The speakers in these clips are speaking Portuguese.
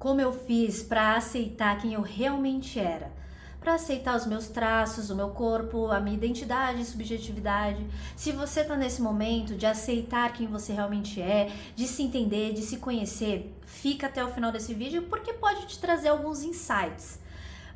como eu fiz para aceitar quem eu realmente era, para aceitar os meus traços, o meu corpo, a minha identidade, subjetividade. Se você tá nesse momento de aceitar quem você realmente é, de se entender, de se conhecer, fica até o final desse vídeo porque pode te trazer alguns insights.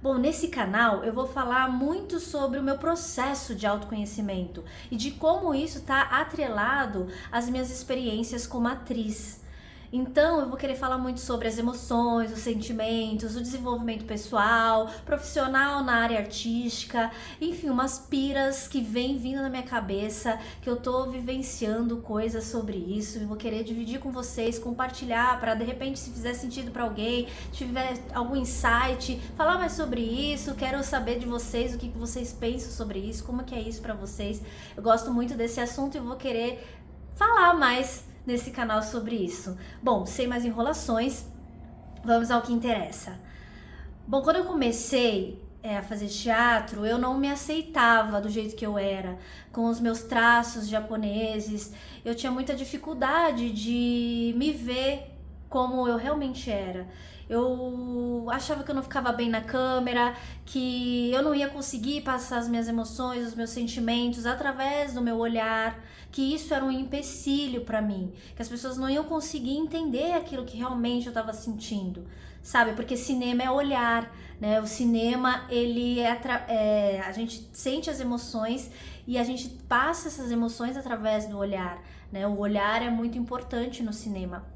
Bom, nesse canal eu vou falar muito sobre o meu processo de autoconhecimento e de como isso está atrelado às minhas experiências como atriz. Então, eu vou querer falar muito sobre as emoções, os sentimentos, o desenvolvimento pessoal, profissional na área artística, enfim, umas piras que vem vindo na minha cabeça, que eu tô vivenciando coisas sobre isso e vou querer dividir com vocês, compartilhar para de repente se fizer sentido para alguém, tiver algum insight, falar mais sobre isso, quero saber de vocês o que vocês pensam sobre isso, como que é isso para vocês. Eu gosto muito desse assunto e vou querer falar mais nesse canal sobre isso. Bom, sem mais enrolações, vamos ao que interessa. Bom, quando eu comecei a fazer teatro, eu não me aceitava do jeito que eu era, com os meus traços japoneses. Eu tinha muita dificuldade de me ver como eu realmente era. Eu achava que eu não ficava bem na câmera, que eu não ia conseguir passar as minhas emoções, os meus sentimentos através do meu olhar, que isso era um empecilho para mim, que as pessoas não iam conseguir entender aquilo que realmente eu estava sentindo, sabe? Porque cinema é olhar, né? O cinema, ele a gente sente as emoções e a gente passa essas emoções através do olhar, né? O olhar é muito importante no cinema.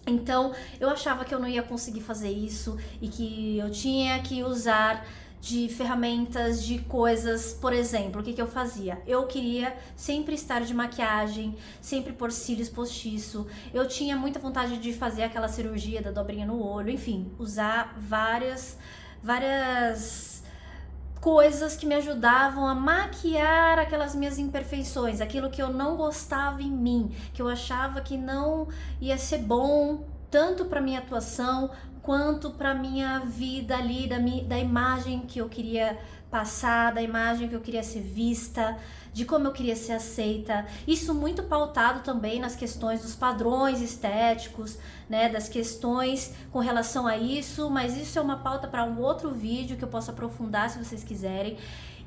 Então, eu achava que eu não ia conseguir fazer isso e que eu tinha que usar de ferramentas, de coisas, por exemplo, o que eu fazia? Eu queria sempre estar de maquiagem, sempre pôr cílios postiço, eu tinha muita vontade de fazer aquela cirurgia da dobrinha no olho, enfim, usar várias coisas que me ajudavam a maquiar aquelas minhas imperfeições, aquilo que eu não gostava em mim, que eu achava que não ia ser bom tanto para minha atuação quanto para minha vida ali, da imagem que eu queria passar, da imagem que eu queria ser vista, de como eu queria ser aceita. Isso muito pautado também nas questões dos padrões estéticos, né, das questões com relação a isso, mas isso é uma pauta para um outro vídeo que eu posso aprofundar se vocês quiserem.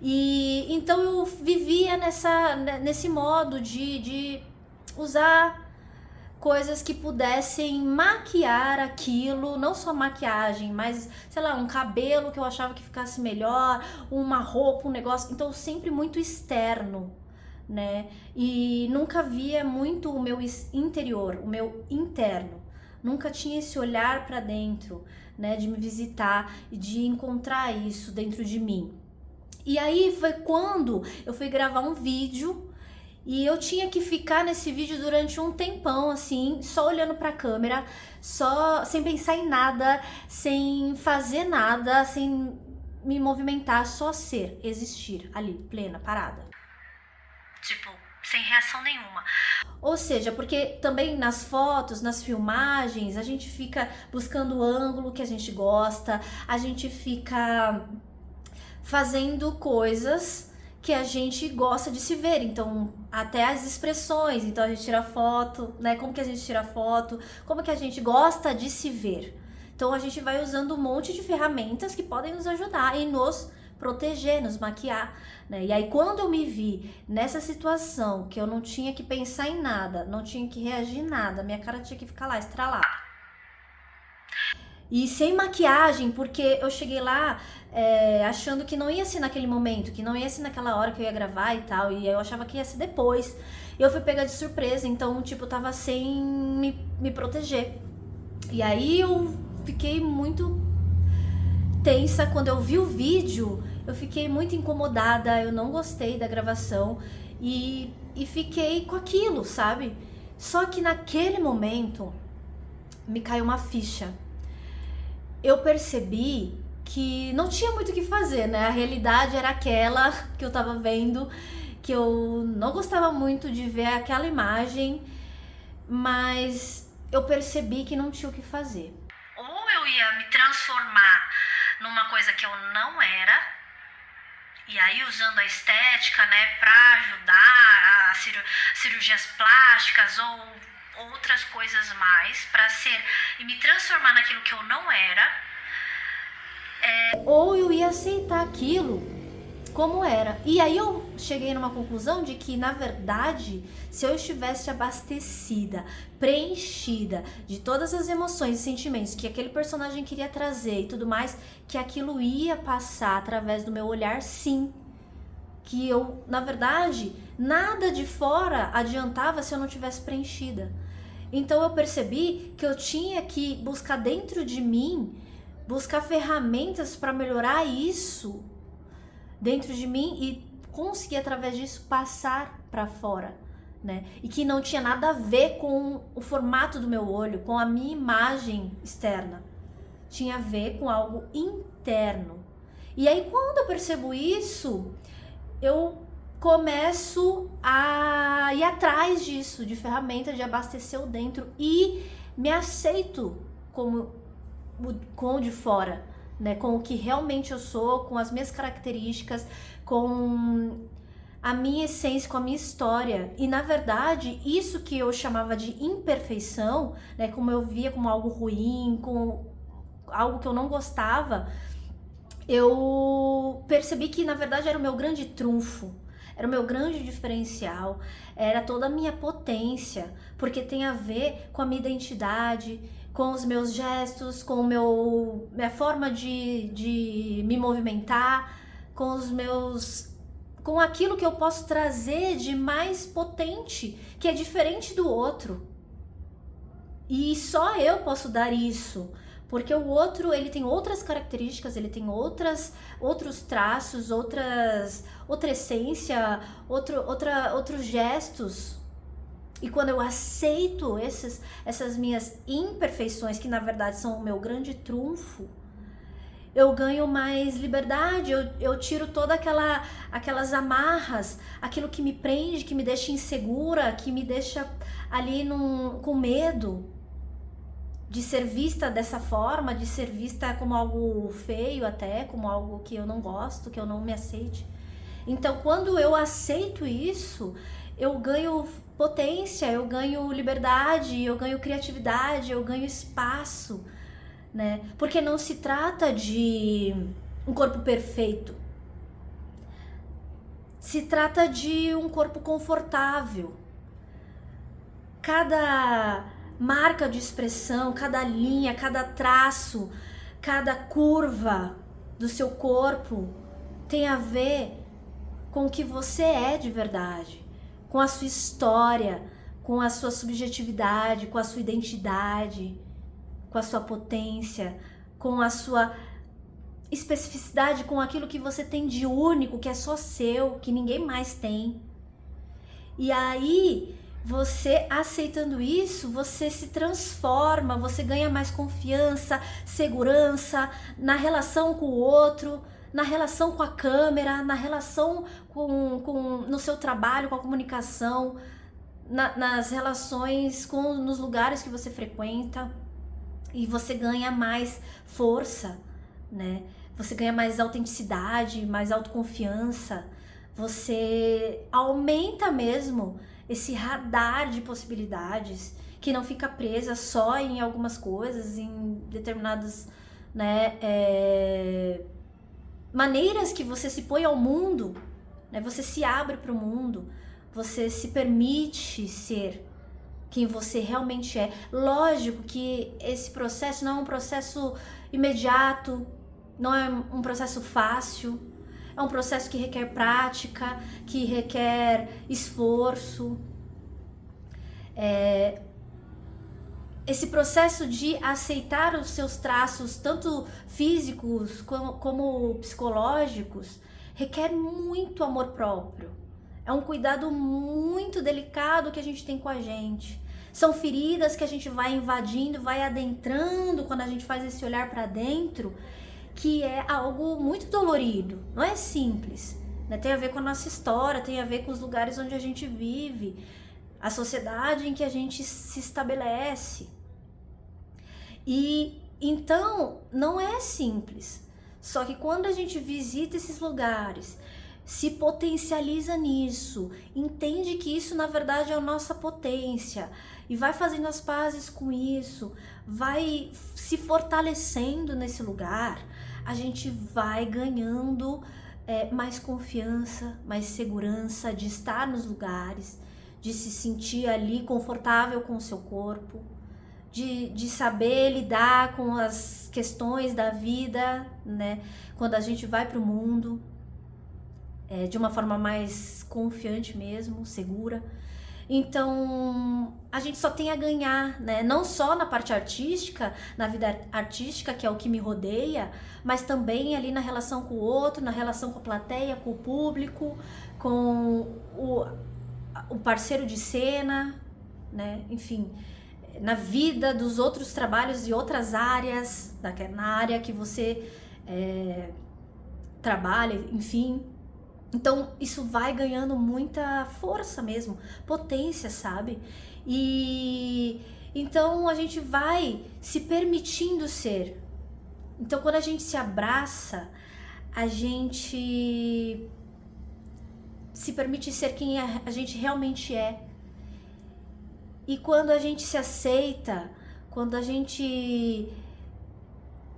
E então eu vivia nesse modo de usar coisas que pudessem maquiar aquilo, não só maquiagem, mas, sei lá, um cabelo que eu achava que ficasse melhor, uma roupa, um negócio, então sempre muito externo, né? E nunca via muito o meu interior, o meu interno. Nunca tinha esse olhar para dentro, né, de me visitar e de encontrar isso dentro de mim. E aí foi quando eu fui gravar um vídeo e eu tinha que ficar nesse vídeo durante um tempão, assim, só olhando pra câmera, só sem pensar em nada, sem fazer nada, sem me movimentar, só ser, existir ali, plena, parada. Tipo, sem reação nenhuma. Ou seja, porque também nas fotos, nas filmagens, a gente fica buscando o ângulo que a gente gosta, a gente fica fazendo coisas que a gente gosta de se ver, então até as expressões, então a gente tira foto, né? Como que a gente tira foto, como que a gente gosta de se ver. Então a gente vai usando um monte de ferramentas que podem nos ajudar e nos proteger, nos maquiar, né? E aí quando eu me vi nessa situação que eu não tinha que pensar em nada, não tinha que reagir em nada, minha cara tinha que ficar lá estralada. E sem maquiagem, porque eu cheguei lá achando que não ia ser naquele momento, que não ia ser naquela hora que eu ia gravar e tal, e eu achava que ia ser depois. Eu fui pega de surpresa, então, tipo, eu tava sem me proteger. E aí eu fiquei muito tensa quando eu vi o vídeo, eu fiquei muito incomodada, eu não gostei da gravação e fiquei com aquilo, sabe? Só que naquele momento me caiu uma ficha. Eu percebi que não tinha muito o que fazer, né? A realidade era aquela que eu tava vendo, que eu não gostava muito de ver aquela imagem, mas eu percebi que não tinha o que fazer. Ou eu ia me transformar numa coisa que eu não era, e aí usando a estética, né, pra ajudar a cirurgias plásticas ou outras coisas mais para ser e me transformar naquilo que eu não era, ou eu ia aceitar aquilo como era. E aí eu cheguei numa conclusão de que, na verdade, se eu estivesse abastecida, preenchida de todas as emoções e sentimentos que aquele personagem queria trazer e tudo mais, que aquilo ia passar através do meu olhar, sim. Que eu, na verdade, nada de fora adiantava se eu não tivesse preenchida. Então eu percebi que eu tinha que buscar dentro de mim, buscar ferramentas para melhorar isso dentro de mim e conseguir através disso passar para fora, né? E que não tinha nada a ver com o formato do meu olho, com a minha imagem externa. Tinha a ver com algo interno. E aí quando eu percebo isso, eu começo a ir atrás disso, de ferramentas de abastecer o dentro e me aceito como com o de fora, né? Com o que realmente eu sou, com as minhas características, com a minha essência, com a minha história. E na verdade, isso que eu chamava de imperfeição, né? Como eu via como algo ruim, como algo que eu não gostava, eu percebi que na verdade era o meu grande trunfo, era o meu grande diferencial, era toda a minha potência, porque tem a ver com a minha identidade, com os meus gestos, com minha forma de me movimentar, com os meus, com aquilo que eu posso trazer de mais potente, que é diferente do outro. E só eu posso dar isso. Porque o outro, ele tem outras características, ele tem outros traços, outra essência, outros gestos. E quando eu aceito essas minhas imperfeições, que na verdade são o meu grande trunfo, eu ganho mais liberdade, eu tiro todas aquelas amarras, aquilo que me prende, que me deixa insegura, que me deixa ali com medo de ser vista dessa forma, de ser vista como algo feio até, como algo que eu não gosto, que eu não me aceite. Então, quando eu aceito isso, eu ganho potência, eu ganho liberdade, eu ganho criatividade, eu ganho espaço, né? Porque não se trata de um corpo perfeito. Se trata de um corpo confortável. Cada marca de expressão, cada linha, cada traço, cada curva do seu corpo tem a ver com o que você é de verdade, com a sua história, com a sua subjetividade, com a sua identidade, com a sua potência, com a sua especificidade, com aquilo que você tem de único, que é só seu, que ninguém mais tem. E aí, você aceitando isso, você se transforma, você ganha mais confiança, segurança na relação com o outro, na relação com a câmera, na relação no seu trabalho, com a comunicação, nas relações nos lugares que você frequenta. E você ganha mais força, né? Você ganha mais autenticidade, mais autoconfiança. Você aumenta mesmo esse radar de possibilidades, que não fica presa só em algumas coisas, em determinadas, né, maneiras que você se põe ao mundo, né? Você se abre para o mundo, você se permite ser quem você realmente é. Lógico que esse processo não é um processo imediato, não é um processo fácil, é um processo que requer prática, que requer esforço. Esse processo de aceitar os seus traços, tanto físicos como psicológicos, requer muito amor próprio. É um cuidado muito delicado que a gente tem com a gente. São feridas que a gente vai invadindo, vai adentrando quando a gente faz esse olhar para dentro, que é algo muito dolorido, não é simples, né? Tem a ver com a nossa história, tem a ver com os lugares onde a gente vive, a sociedade em que a gente se estabelece. E então não é simples. Só que quando a gente visita esses lugares, se potencializa nisso, entende que isso na verdade é a nossa potência e vai fazendo as pazes com isso, vai se fortalecendo nesse lugar, a gente vai ganhando mais confiança, mais segurança de estar nos lugares, de se sentir ali confortável com o seu corpo, de saber lidar com as questões da vida, né? Quando a gente vai para o mundo, de uma forma mais confiante mesmo, segura. Então, a gente só tem a ganhar, né? Não só na parte artística, na vida artística, que é o que me rodeia, mas também ali na relação com o outro, na relação com a plateia, com o público, com o parceiro de cena, né? Enfim, na vida dos outros trabalhos e outras áreas, na área que você trabalha, enfim. Então, isso vai ganhando muita força mesmo, potência, sabe? E então a gente vai se permitindo ser. Então, quando a gente se abraça, a gente se permite ser quem a gente realmente é. E quando a gente se aceita, quando a gente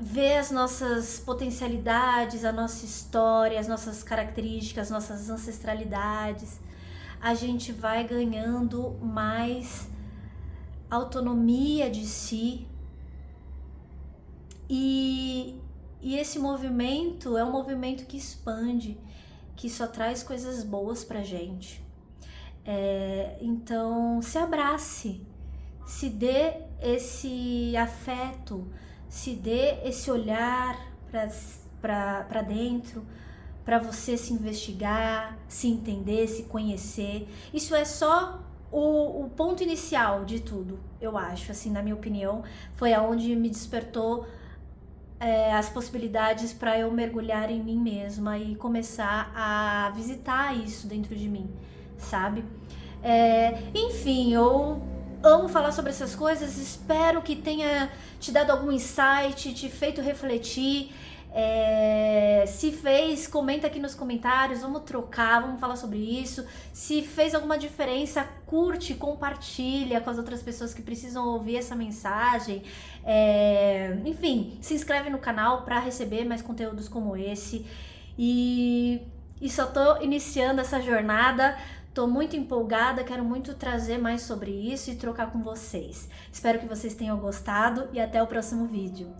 ver as nossas potencialidades, a nossa história, as nossas características, nossas ancestralidades, a gente vai ganhando mais autonomia de si. E esse movimento é um movimento que expande, que só traz coisas boas pra gente. Então, se abrace, se dê esse afeto, se dê esse olhar para dentro, para você se investigar, se entender, se conhecer. Isso é só o ponto inicial de tudo, eu acho, assim, na minha opinião, foi aonde me despertou as possibilidades para eu mergulhar em mim mesma e começar a visitar isso dentro de mim, sabe? Enfim, eu amo falar sobre essas coisas, espero que tenha te dado algum insight, te feito refletir. Se fez, comenta aqui nos comentários, vamos trocar, vamos falar sobre isso. Se fez alguma diferença, curte, compartilha com as outras pessoas que precisam ouvir essa mensagem. Enfim, se inscreve no canal para receber mais conteúdos como esse. E só tô iniciando essa jornada. Tô muito empolgada, quero muito trazer mais sobre isso e trocar com vocês. Espero que vocês tenham gostado e até o próximo vídeo.